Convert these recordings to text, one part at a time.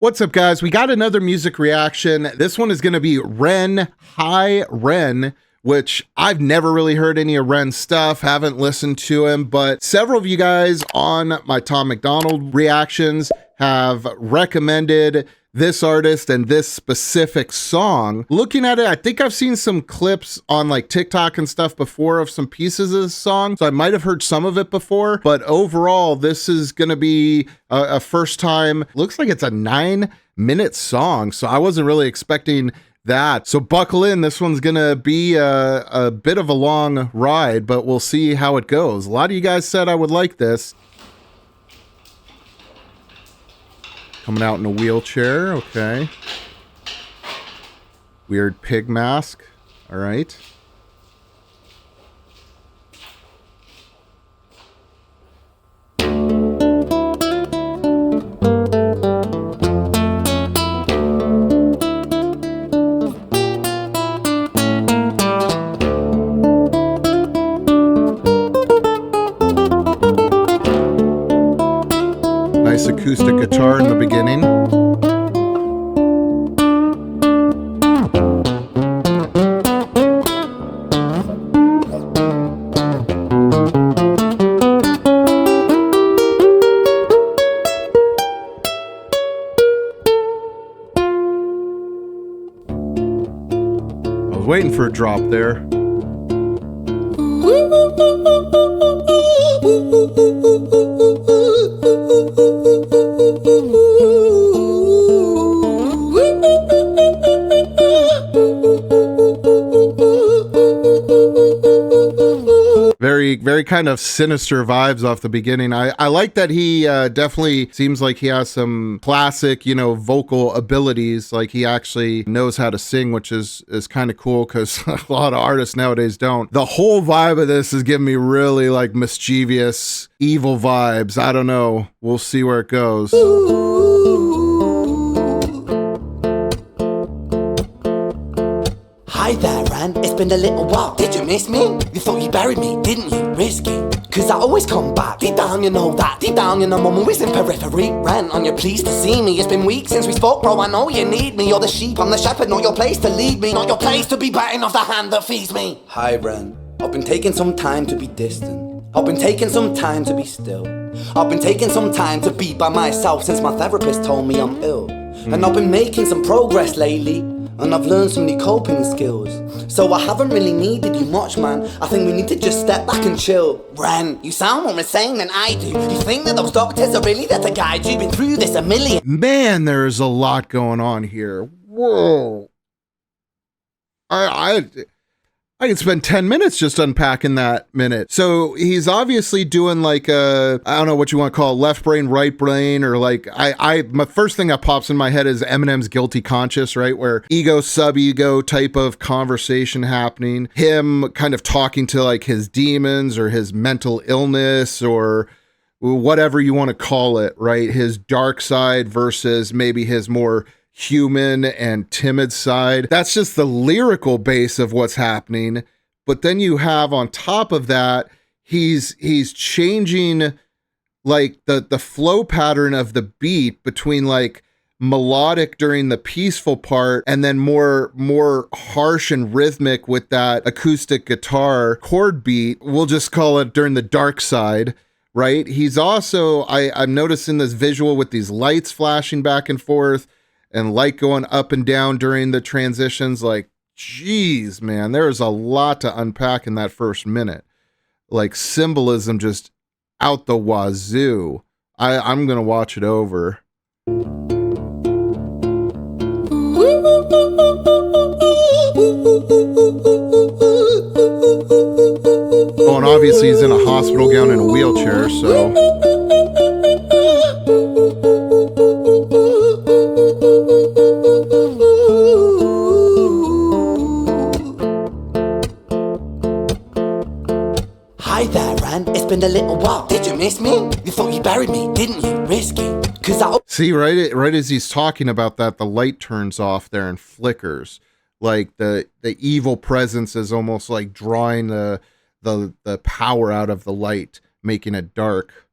What's up, guys? We got another music reaction. This one is going to be Ren, Hi Ren, which I've never really heard any of Ren's stuff, haven't listened to him, but several of you guys on my Tom McDonald reactions have recommended this artist and this specific song. Looking at it, I think I've seen some clips on like TikTok and stuff before of some pieces of this song, so I might have heard some of it before, but overall, this is gonna be a first time. Looks like it's a 9-minute song, so I wasn't really expecting that. So buckle in, this one's gonna be a bit of a long ride, but we'll see how it goes. A lot of you guys said I would like this. Coming out in a wheelchair, okay. Weird pig mask, all right. Nice acoustic guitar in the beginning. I was waiting for a drop there. Very kind of sinister vibes off the beginning. I like that he definitely seems like he has some classic, vocal abilities. Like he actually knows how to sing, which is kind of cool because a lot of artists nowadays don't. The whole vibe of this is giving me really like mischievous, evil vibes. I don't know. We'll see where it goes. Hi there, Ren, it's been a little while. Did you miss me? You thought you buried me, didn't you? Risky, cause I always come back. Deep down you know that, deep down you know I'm always in periphery. Ren, on your pleased to see me. It's been weeks since we spoke, bro, I know you need me. You're the sheep, I'm the shepherd, not your place to lead me. Not your place to be biting off the hand that feeds me. Hi, Ren, I've been taking some time to be distant. I've been taking some time to be still. I've been taking some time to be by myself since my therapist told me I'm ill. And I've been making some progress lately, and I've learned some new coping skills. So I haven't really needed you much, man. I think we need to just step back and chill. Ren, you sound more insane than I do. You think that those doctors are really there to guide you? Been through this a million. Man, there's a lot going on here. Whoa. I could spend 10 minutes just unpacking that minute. So he's obviously doing like a, I don't know what you want to call it, left brain, right brain, or like, my first thing that pops in my head is Eminem's Guilty Conscious, right? Where ego, sub-ego type of conversation happening. Him kind of talking to like his demons or his mental illness or whatever you want to call it, right? His dark side versus maybe his more human and timid side. That's just the lyrical base of what's happening. But then you have on top of that, he's changing like the flow pattern of the beat between like melodic during the peaceful part and then more harsh and rhythmic with that acoustic guitar chord beat. We'll just call it during the dark side, right? He's also, I'm noticing this visual with these lights flashing back and forth and light going up and down during the transitions. Like, geez, man, there's a lot to unpack in that first minute. Like symbolism just out the wazoo. I'm gonna watch it over. Oh, and obviously he's in a hospital gown in a wheelchair, so. Hi there, Ren, it's been a little while. Did you miss me? You thought you buried me, didn't you? Risky, cause I... See, right as he's talking about that, the light turns off there and flickers. Like the evil presence is almost like drawing the power out of the light, making it dark.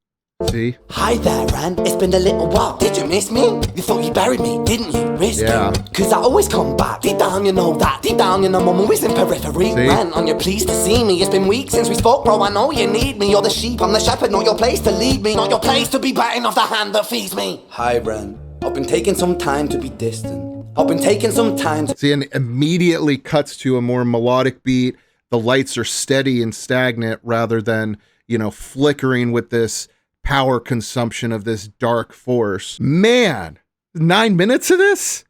See? Hi there, Ran. It's been a little while. Did you miss me? You thought you buried me, didn't you? Risky. Yeah. Cause I always come back. Deep down, you know that. Deep down, you know I'm always in periphery. See? Ran, on your pleased to see me. It's been weeks since we spoke, bro. I know you need me. You're the sheep, I'm the shepherd. Not your place to lead me. Not your place to be biting off the hand that feeds me. Hi, Ran. I've been taking some time to be distant. I've been taking some time to... See, and immediately cuts to a more melodic beat. The lights are steady and stagnant rather than, you know, flickering with this power consumption of this dark force. Man, 9 minutes of this?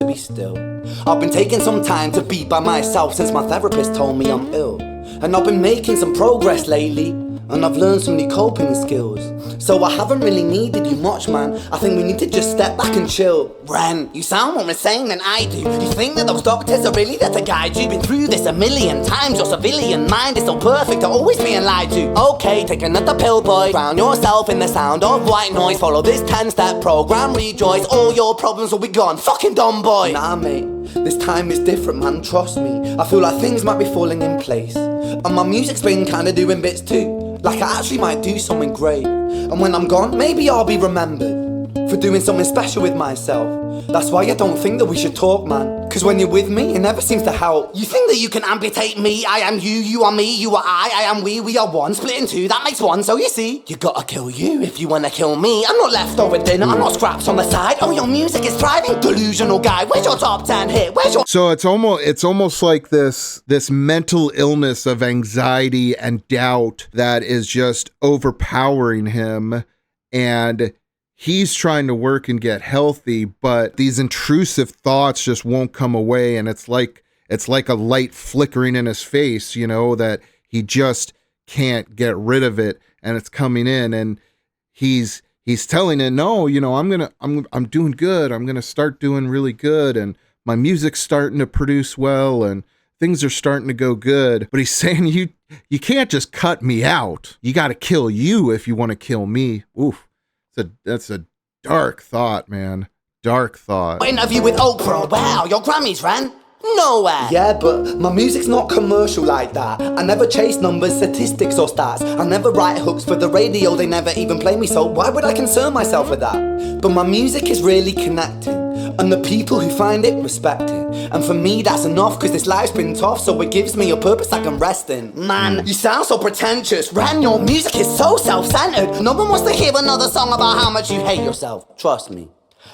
be still. I've been taking some time to be by myself since my therapist told me I'm ill. And I've been making some progress lately, and I've learned some new coping skills. So I haven't really needed you much, man. I think we need to just step back and chill. Ren, you sound more insane than I do. You think that those doctors are really there to guide you? Been through this a million times. Your civilian mind is so perfect, they're always being lied to. Okay, take another pill, boy. Drown yourself in the sound of white noise. Follow this 10-step program, rejoice. All your problems will be gone. Fucking dumb boy. Nah, mate, this time is different, man. Trust me. I feel like things might be falling in place. And my music's been kinda doing bits too. Like I actually might do something great. And when I'm gone, maybe I'll be remembered for doing something special with myself. That's why I don't think that we should talk, man. Cause when you're with me, it never seems to help. You think that you can amputate me? I am you, you are me, you are I am we are one. Split in two, that makes one. So you see, you gotta kill you if you wanna kill me. I'm not leftover dinner, I'm not scraps on the side. Oh, your music is thriving, delusional guy. Where's your top 10 hit? Where's your... So it's almost like this mental illness of anxiety and doubt that is just overpowering him, and he's trying to work and get healthy, but these intrusive thoughts just won't come away, and it's like a light flickering in his face, you know, that he just can't get rid of it, and it's coming in, and he's telling it, no, you know, I'm doing good. I'm gonna start doing really good, and my music's starting to produce well, and things are starting to go good. But he's saying you can't just cut me out. You got to kill you if you want to kill me. Oof. That's a dark thought, man. Dark thought. Interview with Oprah. Wow, your Grammys ran nowhere. Yeah, but my music's not commercial like that. I never chase numbers, statistics or stats. I never write hooks for the radio, they never even play me, so why would I concern myself with that? But my music is really connecting, and the people who find it respect it. And for me that's enough, cause this life's been tough, so it gives me a purpose I can rest in. Man, you sound so pretentious. Ran, your music is so self-centered. No one wants to hear another song about how much you hate yourself. Trust me.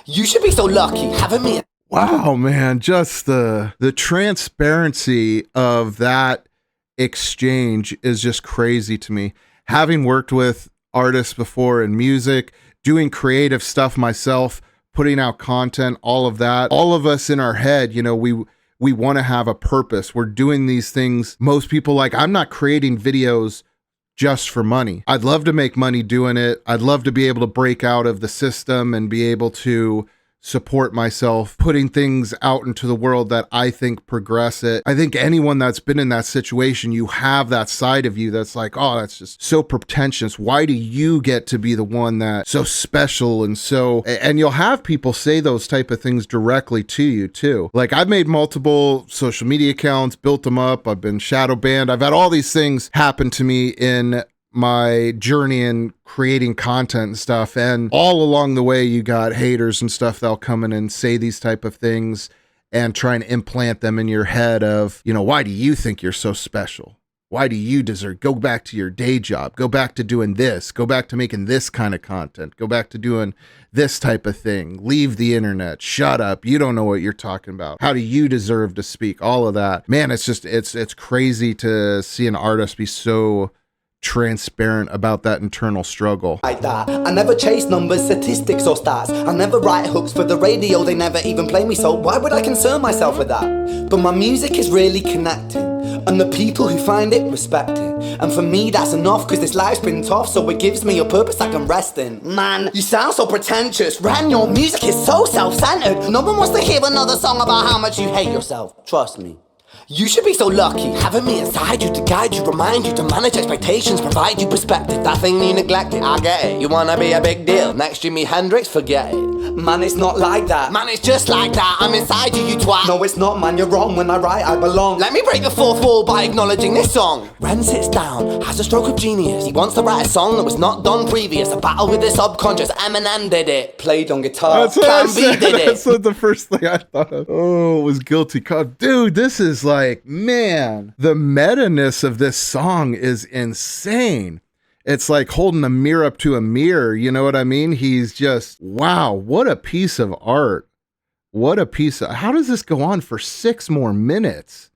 You should be so lucky having me. Wow, man, just the transparency of that exchange is just crazy to me. Having worked with artists before in music, doing creative stuff myself, putting out content, all of that, all of us in our head, you know, we want to have a purpose. We're doing these things. Most people, like, I'm not creating videos just for money. I'd love to make money doing it. I'd love to be able to break out of the system and be able to support myself, putting things out into the world that I think progress it. I think anyone that's been in that situation, you have that side of you that's like, oh, that's just so pretentious. Why do you get to be the one that's so special and so, and you'll have people say those type of things directly to you too. Like, I've made multiple social media accounts, built them up. I've been shadow banned. I've had all these things happen to me in my journey in creating content and stuff, and all along the way you got haters and stuff that'll come in and say these type of things and try and implant them in your head of, you know, why do you think you're so special? Why do you deserve? Go back to your day job, go back to doing this, go back to making this kind of content, go back to doing this type of thing, leave the internet, shut up, you don't know what you're talking about, how do you deserve to speak? All of that, man, it's just it's crazy to see an artist be so transparent about that internal struggle. Like that. I never chase numbers, statistics or stats. I never write hooks for the radio, they never even play me, so why would I concern myself with that? But my music is really connecting, and the people who find it respect it. And for me that's enough, cause this life's been tough, so it gives me a purpose I can rest in. Man, you sound so pretentious. Ran, your music is so self-centered. No one wants to hear another song about how much you hate yourself. Trust me. You should be so lucky, having me inside you to guide you, remind you to manage expectations, provide you perspective. That thing you neglected, I get it. You wanna be a big deal, next Jimi Hendrix, forget it. Man, it's not like that. Man, it's just like that, I'm inside you, you twat. No, it's not, man, you're wrong. When I write, I belong. Let me break the fourth wall by acknowledging this song. Ren sits down, has a stroke of genius. He wants to write a song that was not done previous. A battle with his subconscious, Eminem did it. Played on guitar. That's what Plan I B said. did it. That's what the first thing I thought of. Oh, it was guilty. God, dude, this is like, man, the meta-ness of this song is insane. It's like holding a mirror up to a mirror. You know what I mean? He's just, wow, what a piece of art. What a piece of, how does this go on for 6 more minutes?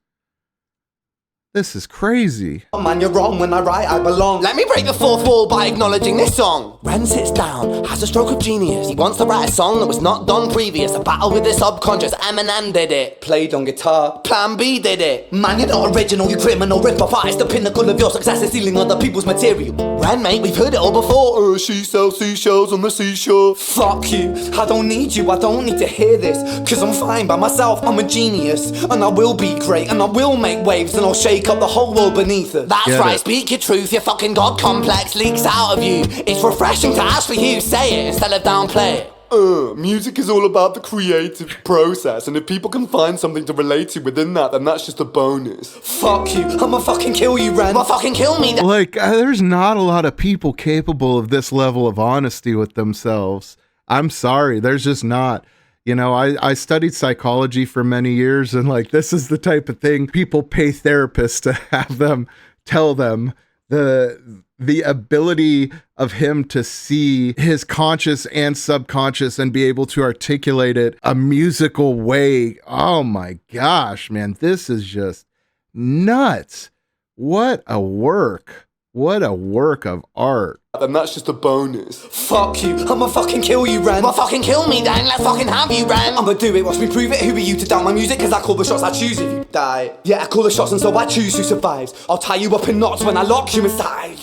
This is crazy. Oh, man, you're wrong. When I write, I belong. Let me break the fourth wall by acknowledging this song. Ren sits down, has a stroke of genius. He wants to write a song that was not done previous. A battle with his subconscious, Eminem did it. Played on guitar. Plan B did it. Man, you're not original, you criminal rip-off artist. The pinnacle of your success is stealing other people's material. Ren, mate, we've heard it all before. She sells seashells on the seashore. Fuck you, I don't need you, I don't need to hear this. Cause I'm fine by myself, I'm a genius. And I will be great, and I will make waves. And I'll shake up the whole world beneath us. That's right, speak your truth, your fucking god complex leaks out of you. It's refreshing to actually hear you say it instead of downplay it. Music is all about the creative process, and if people can find something to relate to within that, then that's just a bonus. Fuck you, I'ma fucking kill you, Ren. Well, fucking kill me then. Like, there's not a lot of people capable of this level of honesty with themselves. I'm sorry, there's just not. You know, I studied psychology for many years, and like, this is the type of thing people pay therapists to have them tell them. The ability of him to see his conscious and subconscious and be able to articulate it a musical way. Oh my gosh, man, this is just nuts. What a work. What a work of art. And that's just a bonus. Fuck you, I'ma fucking kill you, Ren. Well, fucking kill me then, let's fucking have you, Ren. I'ma do it, watch me prove it. Who are you to doubt my music? Cause I call the shots, I choose if you die. Yeah, I call the shots and so I choose who survives. I'll tie you up in knots when I lock you inside.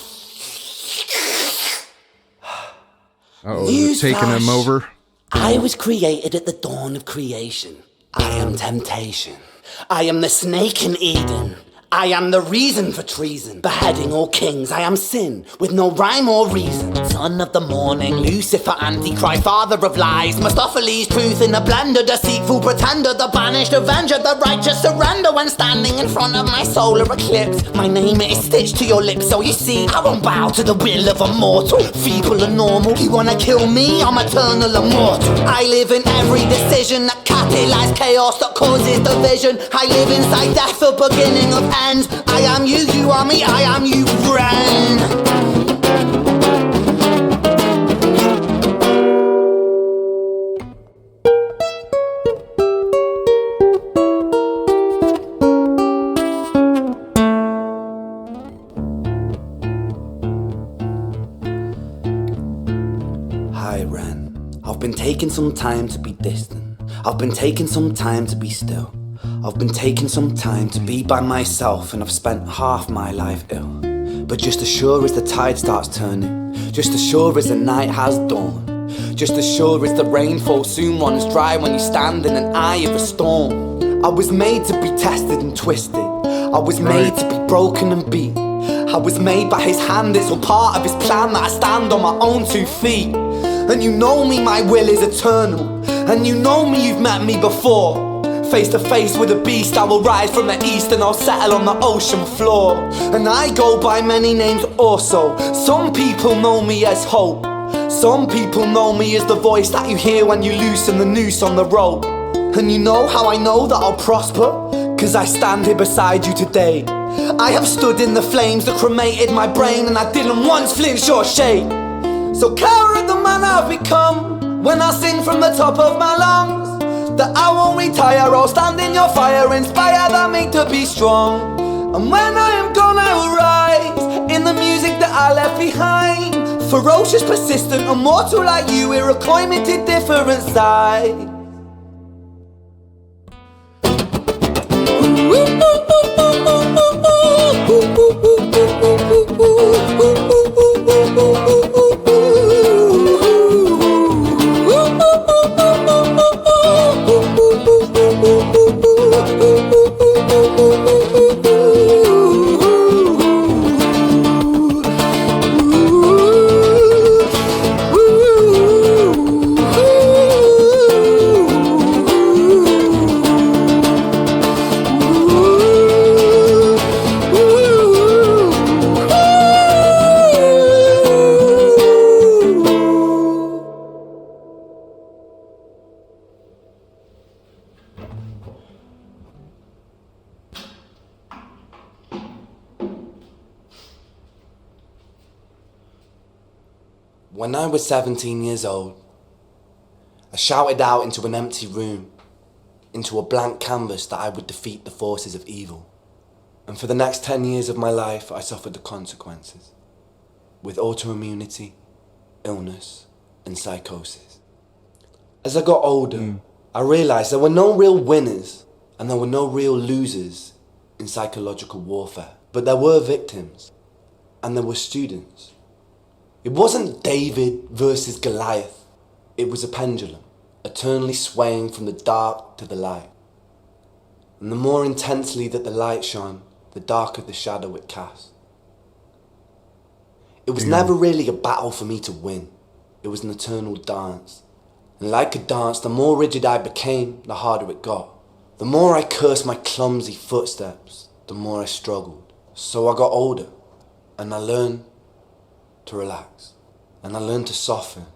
Uh-oh, is it taking him over? I was created at the dawn of creation. I am temptation. I am the snake in Eden. I am the reason for treason, beheading all kings. I am sin, with no rhyme or reason. Son of the morning, Lucifer, Antichrist, father of lies. Mephistophelies, truth in a blender, deceitful pretender, the banished avenger, the righteous surrender. When standing in front of my solar eclipse, my name is stitched to your lips. So you see, I won't bow to the will of a mortal. Feeble and normal, you wanna kill me? I'm eternal immortal. I live in every decision that catalyzes chaos, that causes division. I live inside death, the beginning of end. I am you, you are me, I am you, Ren. Hi, Ren. I've been taking some time to be distant. I've been taking some time to be still. I've been taking some time to be by myself, and I've spent half my life ill. But just as sure as the tide starts turning, just as sure as the night has dawned, just as sure as the rainfall soon runs dry when you stand in an eye of a storm. I was made to be tested and twisted. I was made to be broken and beat. I was made by his hand, it's all part of his plan that I stand on my own 2 feet. And you know me, my will is eternal. And you know me, you've met me before. Face to face with a beast, I will rise from the east and I'll settle on the ocean floor. And I go by many names also. Some people know me as hope. Some people know me as the voice that you hear when you loosen the noose on the rope. And you know how I know that I'll prosper? Cause I stand here beside you today. I have stood in the flames that cremated my brain, and I didn't once flinch or shake. So carry the man I've become when I sing from the top of my lungs. That I won't retire, I'll stand in your fire, inspire that me to be strong. And when I am gone I will rise in the music that I left behind. Ferocious, persistent, immortal like you, we're a climate different side. When I was 17 years old, I shouted out into an empty room, into a blank canvas, that I would defeat the forces of evil. And for the next 10 years of my life, I suffered the consequences, with autoimmunity, illness, and psychosis. As I got older, I realized there were no real winners and there were no real losers in psychological warfare. But there were victims and there were students. It wasn't David versus Goliath. It was a pendulum, eternally swaying from the dark to the light. And the more intensely that the light shone, the darker the shadow it cast. It was never really a battle for me to win. It was an eternal dance. And like a dance, the more rigid I became, the harder it got. The more I cursed my clumsy footsteps, the more I struggled. So I got older, and I learned to relax. And I learned to soften,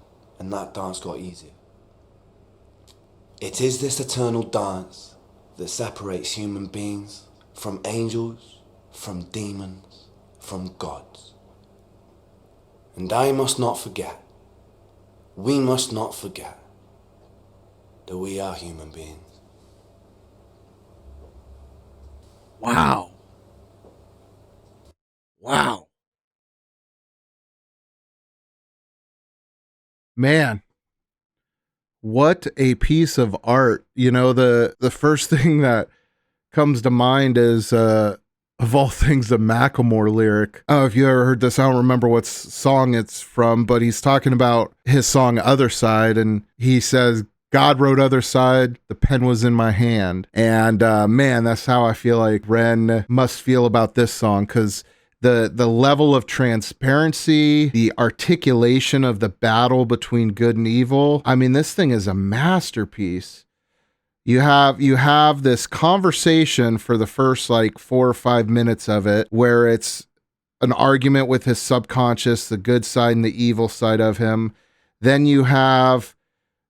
and that dance got easier. It is this eternal dance that separates human beings from angels, from demons, from gods. And I must not forget, we must not forget, that we are human beings. Wow. Wow. Man, what a piece of art. You know, the first thing that comes to mind is, of all things, the Macklemore lyric. Oh, if you ever heard this, I don't remember what song it's from, but he's talking about his song Other Side, and he says, God wrote Other Side, the pen was in my hand. And man, that's how I feel like Ren must feel about this song, because the level of transparency, the articulation of the battle between good and evil. I mean, this thing is a masterpiece. You have this conversation for the first like 4 or 5 minutes of it, where it's an argument with his subconscious, the good side and the evil side of him. Then you have,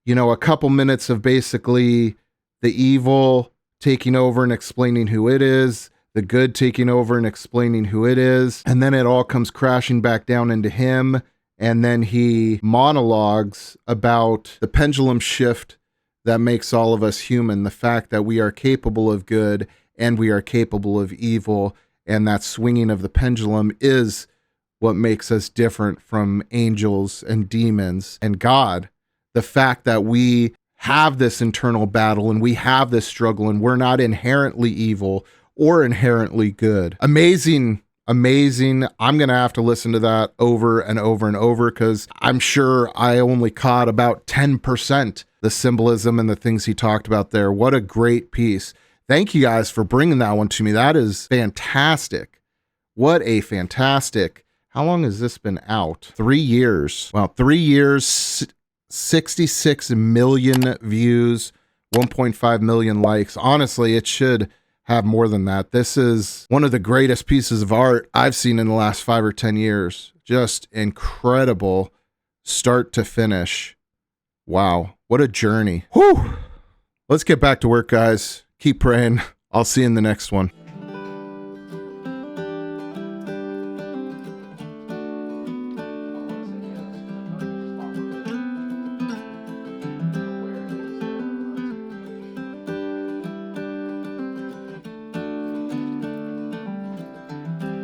you know, a couple minutes of basically the evil taking over and explaining who it is, the good taking over and explaining who it is. And then it all comes crashing back down into him. And then he monologues about the pendulum shift that makes all of us human, the fact that we are capable of good and we are capable of evil. And that swinging of the pendulum is what makes us different from angels and demons and God. The fact that we have this internal battle and we have this struggle and we're not inherently evil or inherently good. Amazing, amazing. I'm going to have to listen to that over and over and over, because I'm sure I only caught about 10% the symbolism and the things he talked about there. What a great piece. Thank you guys for bringing that one to me. That is fantastic. What a fantastic. How long has this been out? 3 years. Well, 3 years, 66 million views, 1.5 million likes. Honestly, it should have more than that. This is one of the greatest pieces of art I've seen in the last 5 or 10 years. Just incredible start to finish. Wow, what a journey. Whew. Let's get back to work, guys. Keep praying. I'll see you in the next one.